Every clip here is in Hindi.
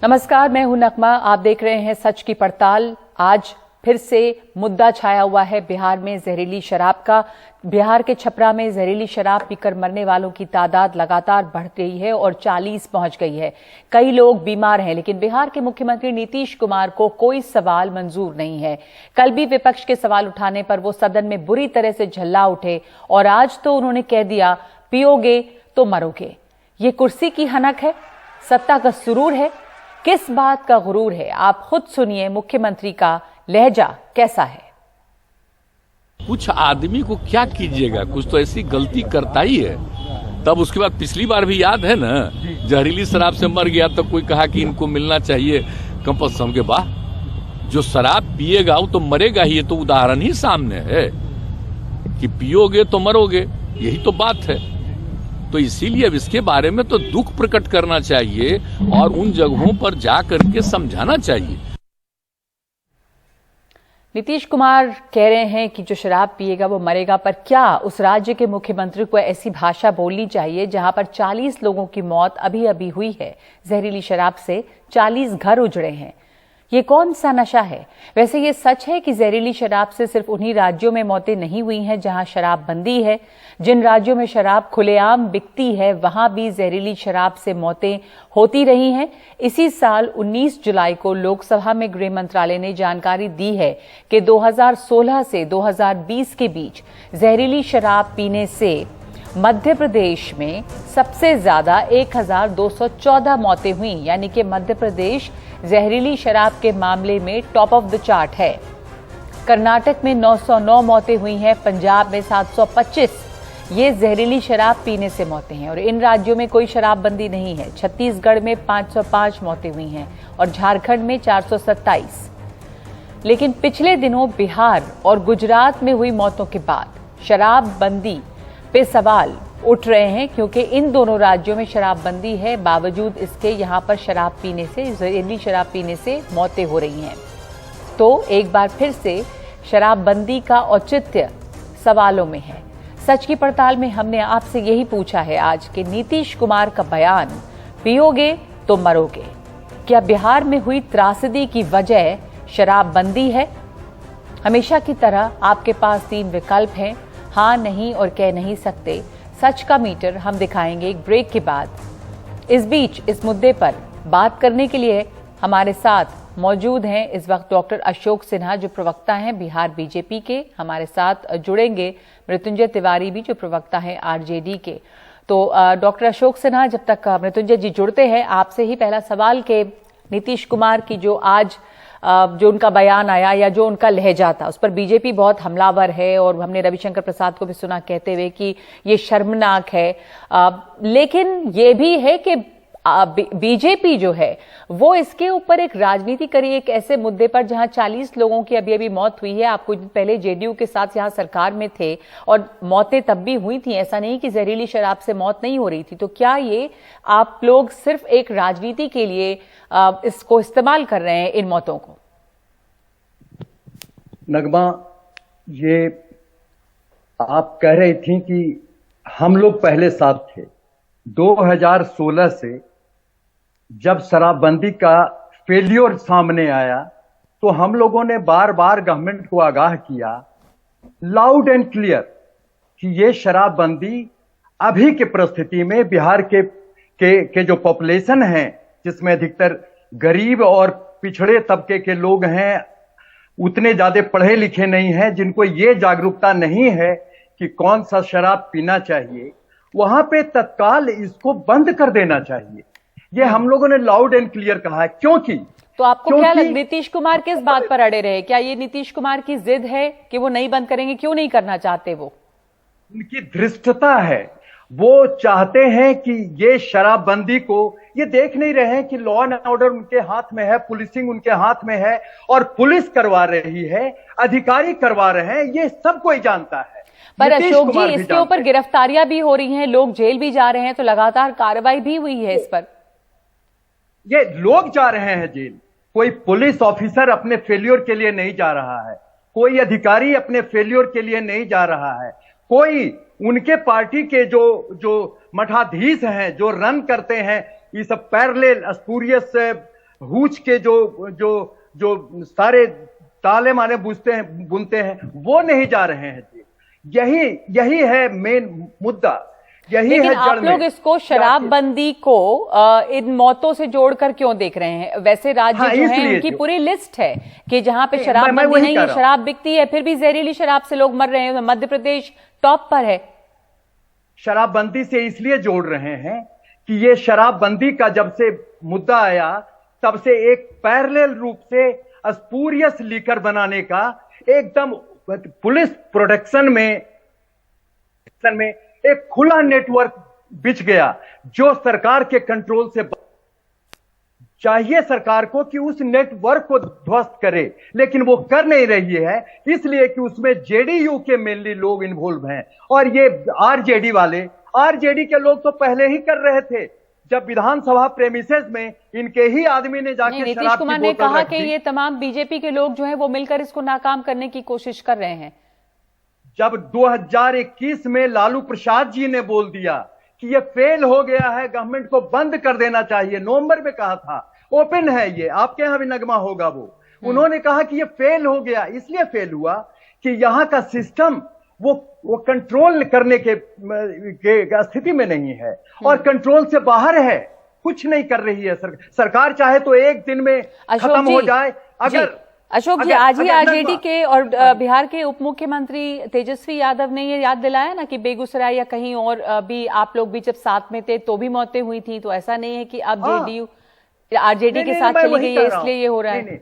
नमस्कार, मैं हूं नकमा। आप देख रहे हैं सच की पड़ताल। आज फिर से मुद्दा छाया हुआ है बिहार में जहरीली शराब का। बिहार के छपरा में जहरीली शराब पीकर मरने वालों की तादाद लगातार बढ़ रही है और 40 पहुंच गई है। कई लोग बीमार हैं, लेकिन बिहार के मुख्यमंत्री नीतीश कुमार को कोई सवाल मंजूर नहीं है। कल भी विपक्ष के सवाल उठाने पर वो सदन में बुरी तरह से झल्ला उठे और आज तो उन्होंने कह दिया, पियोगे तो मरोगे। ये कुर्सी की हनक है, सत्ता का सुरूर है, किस बात का गुरूर है? आप खुद सुनिए मुख्यमंत्री का लहजा कैसा है। कुछ आदमी को क्या कीजिएगा, कुछ तो ऐसी गलती करता ही है। तब उसके बाद पिछली बार भी याद है ना, जहरीली शराब से मर गया तो कोई कहा कि इनको मिलना चाहिए कंपल्सन के बाद। जो शराब पिएगा वो तो मरेगा ही। ये तो उदाहरण ही सामने है कि पियोगे तो मरोगे, यही तो बात है। तो इसीलिए अब इसके बारे में तो दुख प्रकट करना चाहिए और उन जगहों पर जा करके समझाना चाहिए। नीतीश कुमार कह रहे हैं कि जो शराब पिएगा वो मरेगा, पर क्या उस राज्य के मुख्यमंत्री को ऐसी भाषा बोलनी चाहिए जहां पर 40 लोगों की मौत अभी अभी हुई है? जहरीली शराब से 40 घर उजड़े हैं। ये कौन सा नशा है? वैसे ये सच है कि जहरीली शराब से सिर्फ उन्हीं राज्यों में मौतें नहीं हुई हैं जहां शराबबंदी है। जिन राज्यों में शराब खुलेआम बिकती है वहां भी जहरीली शराब से मौतें होती रही हैं। इसी साल 19 जुलाई को लोकसभा में गृह मंत्रालय ने जानकारी दी है कि 2016 से 2020 के बीच जहरीली शराब पीने से मध्य प्रदेश में सबसे ज्यादा 1214 मौतें हुई। यानी कि मध्य प्रदेश जहरीली शराब के मामले में टॉप ऑफ द चार्ट है। कर्नाटक में 909 मौतें हुई हैं, पंजाब में 725। ये जहरीली शराब पीने से मौतें हैं और इन राज्यों में कोई शराबबंदी नहीं है। छत्तीसगढ़ में 505 मौतें हुई हैं और झारखंड में 427। लेकिन पिछले दिनों बिहार और गुजरात में हुई मौतों के बाद शराबबंदी पे सवाल उठ रहे हैं, क्योंकि इन दोनों राज्यों में शराबबंदी है, बावजूद इसके यहां पर शराब पीने से, जहरीली शराब पीने से मौतें हो रही हैं। तो एक बार फिर से शराबबंदी का औचित्य सवालों में है। सच की पड़ताल में हमने आपसे यही पूछा है आज कि नीतीश कुमार का बयान, पियोगे तो मरोगे, क्या बिहार में हुई त्रासदी की वजह शराबबंदी है? हमेशा की तरह आपके पास 3 विकल्प हैं, हाँ, नहीं और कह नहीं सकते। सच का मीटर हम दिखाएंगे एक ब्रेक के बाद। इस बीच इस मुद्दे पर बात करने के लिए हमारे साथ मौजूद हैं इस वक्त डॉक्टर अशोक सिन्हा, जो प्रवक्ता हैं बिहार बीजेपी के। हमारे साथ जुड़ेंगे मृत्युंजय तिवारी भी, जो प्रवक्ता हैं आरजेडी के। तो डॉक्टर अशोक सिन्हा, जब तक मृत्युंजय जी जुड़ते हैं, आपसे ही पहला सवाल के नीतीश कुमार की जो आज जो उनका बयान आया या जो उनका लहजा था, उस पर बीजेपी बहुत हमलावर है और हमने रविशंकर प्रसाद को भी सुना कहते हुए कि ये शर्मनाक है। लेकिन ये भी है कि बीजेपी जो है वो इसके ऊपर एक राजनीति करी, एक ऐसे मुद्दे पर जहां 40 लोगों की अभी अभी मौत हुई है। आप कुछ दिन पहले जेडीयू के साथ यहां सरकार में थे और मौतें तब भी हुई थी, ऐसा नहीं कि जहरीली शराब से मौत नहीं हो रही थी। तो क्या ये आप लोग सिर्फ एक राजनीति के लिए इसको इस्तेमाल कर रहे हैं, इन मौतों को? नगमा, ये आप कह रही थी कि हम लोग पहले साथ थे। 2016 से जब शराबबंदी का फेलियर सामने आया तो हम लोगों ने बार बार गवर्नमेंट को आगाह किया, लाउड एंड क्लियर, कि ये शराबबंदी अभी के परिस्थिति में बिहार के जो पॉपुलेशन है, जिसमें अधिकतर गरीब और पिछड़े तबके के लोग हैं, उतने ज्यादा पढ़े लिखे नहीं हैं, जिनको ये जागरूकता नहीं है कि कौन सा शराब पीना चाहिए, वहां पे तत्काल इसको बंद कर देना चाहिए। ये हम लोगों ने लाउड एंड क्लियर कहा है। क्योंकि तो आपको क्या लगता है नीतीश कुमार किस बात पर अड़े रहे? क्या ये नीतीश कुमार की जिद है कि वो नहीं बंद करेंगे? क्यों नहीं करना चाहते? वो उनकी धृष्टता है। वो चाहते हैं कि ये शराबबंदी को, ये देख नहीं रहे हैं कि लॉ एंड ऑर्डर उनके हाथ में है, पुलिसिंग उनके हाथ में है और पुलिस करवा रही है, अधिकारी करवा रहे हैं, ये सब कोई जानता है। पर अशोक जी, इसके ऊपर गिरफ्तारियां भी हो रही हैं, लोग जेल भी जा रहे हैं, तो लगातार कार्रवाई भी हुई है इस पर। ये लोग जा रहे हैं जेल, कोई पुलिस ऑफिसर अपने फेल्योर के लिए नहीं जा रहा है, कोई अधिकारी अपने फेल्योर के लिए नहीं जा रहा है, कोई उनके पार्टी के जो मठाधीश हैं, जो रन करते हैं, ये सब पैरेलल स्पूरियस हूच के जो सारे ताले माने बुनते हैं वो नहीं जा रहे हैं जी। यही है मेन मुद्दा, यही लेकिन है जड़ आप लोग में। इसको शराबबंदी को इन मौतों से जोड़कर क्यों देख रहे हैं? वैसे राज्य जो है उनकी पूरी लिस्ट है कि जहां पे शराबबंदी नहीं है, शराब बिकती है, फिर भी जहरीली शराब से लोग मर रहे हैं। मध्य प्रदेश टॉप पर है। शराबबंदी से इसलिए जोड़ रहे हैं कि ये शराबबंदी का जब से मुद्दा आया तब से एक पैरेलल रूप से स्पूरियस लीकर बनाने का एकदम पुलिस प्रोडक्शन में एक खुला नेटवर्क बिछ गया, जो सरकार के कंट्रोल से चाहिए सरकार को कि उस नेटवर्क को ध्वस्त करे, लेकिन वो कर नहीं रही है, इसलिए कि उसमें जेडीयू के मेनली लोग इन्वॉल्व हैं। और ये आरजेडी के लोग तो पहले ही कर रहे थे, जब विधानसभा प्रेमिसेस में इनके ही आदमी ने जाके नीतीश कुमार ने कहा कि ये तमाम बीजेपी के लोग जो हैं वो मिलकर इसको नाकाम करने की कोशिश कर रहे हैं। जब 2021 में लालू प्रसाद जी ने बोल दिया कि ये फेल हो गया है, गवर्नमेंट को बंद कर देना चाहिए, नवंबर में कहा था, ओपन है ये, आपके यहां भी नगमा होगा वो। उन्होंने कहा कि ये फेल हो गया, इसलिए फेल हुआ कि यहां का सिस्टम वो कंट्रोल करने के स्थिति में नहीं है और कंट्रोल से बाहर है, कुछ नहीं कर रही है सरकार। चाहे तो एक दिन में खत्म हो जाए। अशोक जी, आज ही आरजेडी के और बिहार के उप मुख्यमंत्री तेजस्वी यादव ने ये याद दिलाया ना कि बेगूसराय या कहीं और भी आप लोग भी जब साथ में थे तो भी मौतें हुई थी। तो ऐसा नहीं है कि अब जेडीयू आरजेडी के साथ चली गई है इसलिए ये हो रहा है।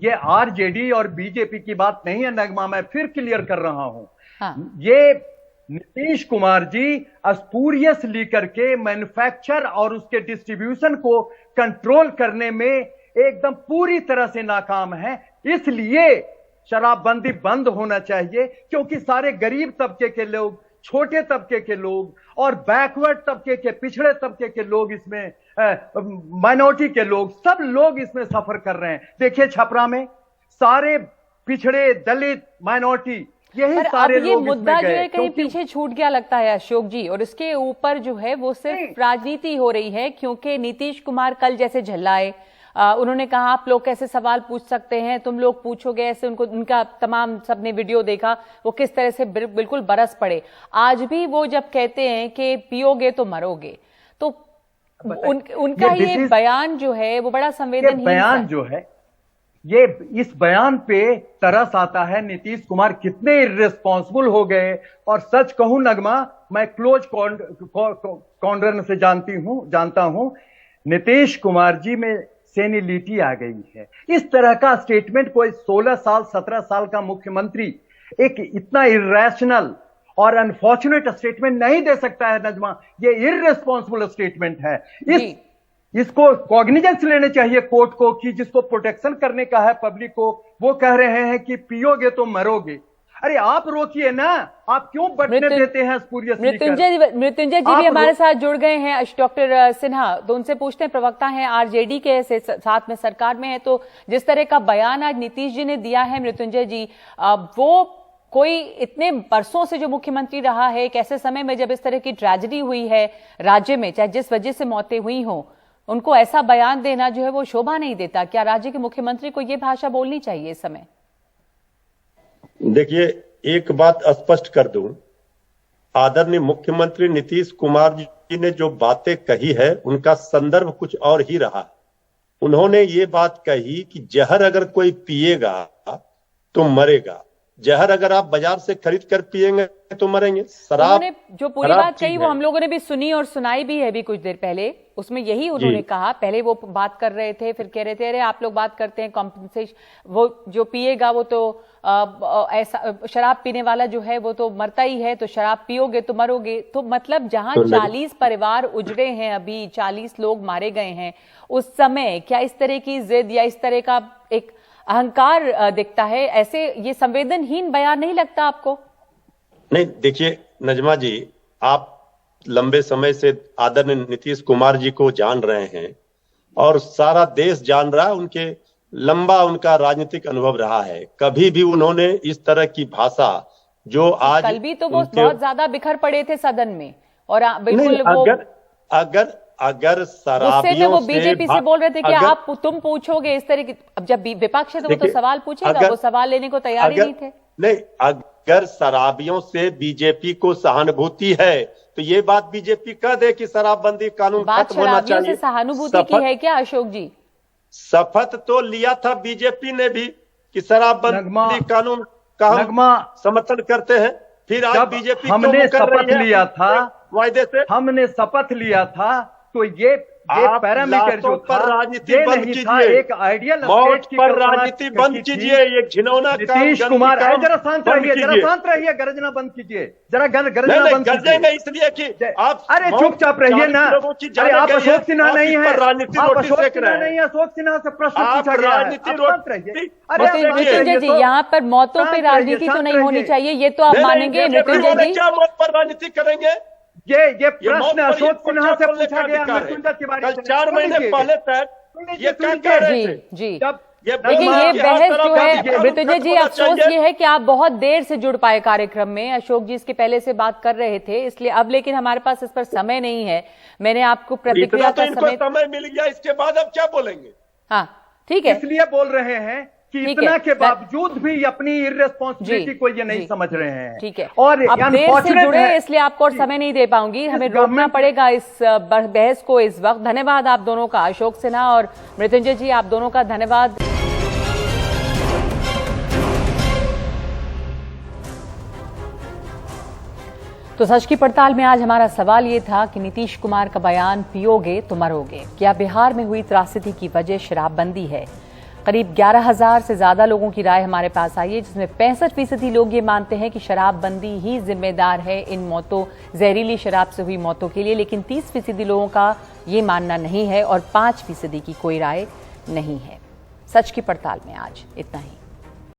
ये आरजेडी और बीजेपी की बात नहीं है नगमा, मैं फिर क्लियर कर रहा हूं। हाँ। ये नीतीश कुमार जी स्पूरियस लीकर के मैन्युफैक्चर और उसके डिस्ट्रीब्यूशन को कंट्रोल करने में एकदम पूरी तरह से नाकाम है। इसलिए शराबबंदी बंद होना चाहिए, क्योंकि सारे गरीब तबके के लोग, छोटे तबके के लोग और बैकवर्ड तबके के, पिछड़े तबके के लोग, इसमें माइनॉरिटी के लोग, सब लोग इसमें सफर कर रहे हैं। देखिए छपरा में सारे पिछड़े, दलित, माइनॉरिटी, यही सारे लोग। ये मुद्दा जो है कहीं पीछे छूट गया लगता है अशोक जी, और इसके ऊपर जो है वो सिर्फ राजनीति हो रही है, क्योंकि नीतीश कुमार कल जैसे झल्लाए, उन्होंने कहा आप लोग कैसे सवाल पूछ सकते हैं, तुम लोग पूछोगे ऐसे। उनका तमाम सबने वीडियो देखा, वो किस तरह से बिल्कुल बरस पड़े। आज भी वो जब कहते हैं कि पियोगे तो मरोगे, तो उनका ये बयान जो है वो बड़ा संवेदनहीन बयान जो है, ये इस बयान पे तरस आता है नीतीश कुमार कितने इर्रेस्पॉन्सिबल हो गए। और सच कहूं नगमा, मैं क्लोज कॉर्नर से जानता हूं नीतीश कुमार जी में सेनिलिटी आ गई है। इस तरह का स्टेटमेंट कोई 16 साल 17 साल का मुख्यमंत्री एक इतना इरेशनल और अनफॉर्चुनेट स्टेटमेंट नहीं दे सकता है नजमा। ये इर्रेस्पॉन्सिबल स्टेटमेंट है। इसको कॉग्निजेंस लेने चाहिए कोर्ट को कि जिसको प्रोटेक्शन करने का है पब्लिक को, वो कह रहे हैं कि पियोगे तो मरोगे। अरे आप रोकिए ना, आप क्यों बटने देते हैं स्पूरियस लीकर? मृत्युंजय जी भी हमारे साथ जुड़ गए हैं, डॉक्टर सिन्हा, तो उनसे पूछते हैं, प्रवक्ता हैं आरजेडी के, साथ में सरकार में है, तो जिस तरह का बयान आज नीतीश जी ने दिया है मृत्युंजय जी, वो कोई इतने बरसों से जो मुख्यमंत्री रहा है, एक ऐसे समय में जब इस तरह की ट्रेजेडी हुई है राज्य में, चाहे जिस वजह से मौतें हुई हों, उनको ऐसा बयान देना जो है वो शोभा नहीं देता। क्या राज्य के मुख्यमंत्री को ये भाषा बोलनी चाहिए इस समय? देखिए, एक बात स्पष्ट कर दूं, आदरणीय मुख्यमंत्री नीतीश कुमार जी ने जो बातें कही है उनका संदर्भ कुछ और ही रहा। उन्होंने ये बात कही कि जहर अगर कोई पिएगा तो मरेगा, जहर अगर आप बाजार से खरीद कर पिएंगे तो मरेंगे। शराब जो पूरी बात कही वो हम लोगों ने भी सुनी और सुनाई भी है भी कुछ देर पहले, उसमें यही उन्होंने कहा। पहले वो बात कर रहे थे, फिर कह रहे थे अरे आप लोग बात करते हैं कॉम्पनसेशन, वो जो पिएगा वो तो ऐसा, शराब पीने वाला जो है वो तो मरता ही है, तो शराब पियोगे तो मरोगे। तो मतलब जहां 40 परिवार उजड़े हैं, अभी 40 लोग मारे गए हैं, उस समय क्या इस तरह की जिद या इस तरह का एक अहंकार दिखता है? ऐसे ये संवेदनहीन बयान नहीं लगता आपको? नहीं, देखिए नजमा जी, आप लंबे समय से आदरणीय नीतीश कुमार जी को जान रहे हैं और सारा देश जान रहा है, उनके लंबा उनका राजनीतिक अनुभव रहा है। कभी भी उन्होंने इस तरह की भाषा जो आज, कल भी तो वो बहुत ज्यादा बिखर पड़े थे सदन में, और बिल्कुल वो अगर उससे में शराबियों वो बीजेपी से बोल रहे थे कि अगर- आप तुम पूछोगे इस तरह की। अब जब विपक्ष है तो वो तो देखिए, सवाल पूछेगा, अगर- वो सवाल लेने को तैयार ही नहीं थे। नहीं, अगर शराबियों से बीजेपी को सहानुभूति है तो ये बात बीजेपी कह दे कि शराबबंदी कानून बात खत्म होना शराबियों चाहिए। से सहानुभूति की है क्या अशोक जी? शपथ तो लिया था बीजेपी ने भी कि शराबबंदी कानून का हम नगमा, समर्थन करते हैं। फिर आज जब बीजेपी हमने शपथ लिया था, वायदे से हमने शपथ लिया था तो ये आप पैरामीटर जो लातों था पर राजनीति ये बंद नहीं था, कीजिए। एक आइडियल मौत पर राजनीति बंद कीजिए। ये घिनौना काम, नीतीश गंदी कुमार, काम जरा शांत बंद रहिए, जरा कीजिए। शांत रहिए, गर्जना बंद कीजिए, जरा गर्जना नहीं, बंद गरजेंगे कीजिए। इसलिए कि आप अरे चुपचाप रहिए ना। अरे आप अशोक सिन्हा नहीं है, राजनीति आप रोटी अशोक सेक सिन्हा रहे नहीं हैं। है, अशोक सिन्हा से प्रश्न आप पूछा गया है। राजनीति आप शांत रहिए। रोटी अरे आप मृत्युंजय जी, यहाँ पर मौतों पे राजनीति तो नहीं होनी चाहिए, ये तो आप मानेंगे मृत्युंजय जी? क्या मौत पर राजनीति करेंगे? ये मौत प्रश्न पर अशोक सिन्हा से बोलने पूछा का गया अधिकार है। मृत्युंजय तिवारी कल से। 4 महीने सुनिए, पहले तक ये क्या कह रहे जी थे? जी। जब लेकिन ये बहस जो है मृत्युंजय जी, अफसोस ये है कि आप बहुत देर से जुड़ पाए कार्यक्रम में। अशोक जी इसके पहले से बात कर रहे थे, इसलिए अब लेकिन हमारे पास इस पर समय नहीं है। मैंने आपको प्रतिक्रिया तो का इनको समय समय मिल गया, इसके बाद अब क्या बोलेंगे? हाँ ठीक है, इसलिए बोल रहे हैं कि ठीक इतना है। के बावजूद भी अपनी इर्रेस्पॉन्सिबिलिटी जी, को ये नहीं जी। समझ रहे हैं। ठीक है। और अब देर से unfortunate जुड़े है- इसलिए आपको और समय नहीं दे पाऊंगी, हमें रोकना गवर्नमेंट- पड़ेगा इस बहस को इस वक्त। धन्यवाद आप दोनों का, अशोक सिन्हा और मृत्युंजय जी, आप दोनों का धन्यवाद। तो सच की पड़ताल में आज हमारा सवाल ये था कि नीतीश कुमार का बयान पियोगे तो मरोगे, क्या बिहार में हुई त्रासदी की वजह शराबबंदी है? करीब 11,000 से ज्यादा लोगों की राय हमारे पास आई है, जिसमें 65% लोग ये मानते हैं कि शराबबंदी ही जिम्मेदार है इन मौतों, जहरीली शराब से हुई मौतों के लिए। लेकिन 30% लोगों का ये मानना नहीं है और 5% की कोई राय नहीं है। सच की पड़ताल में आज इतना ही।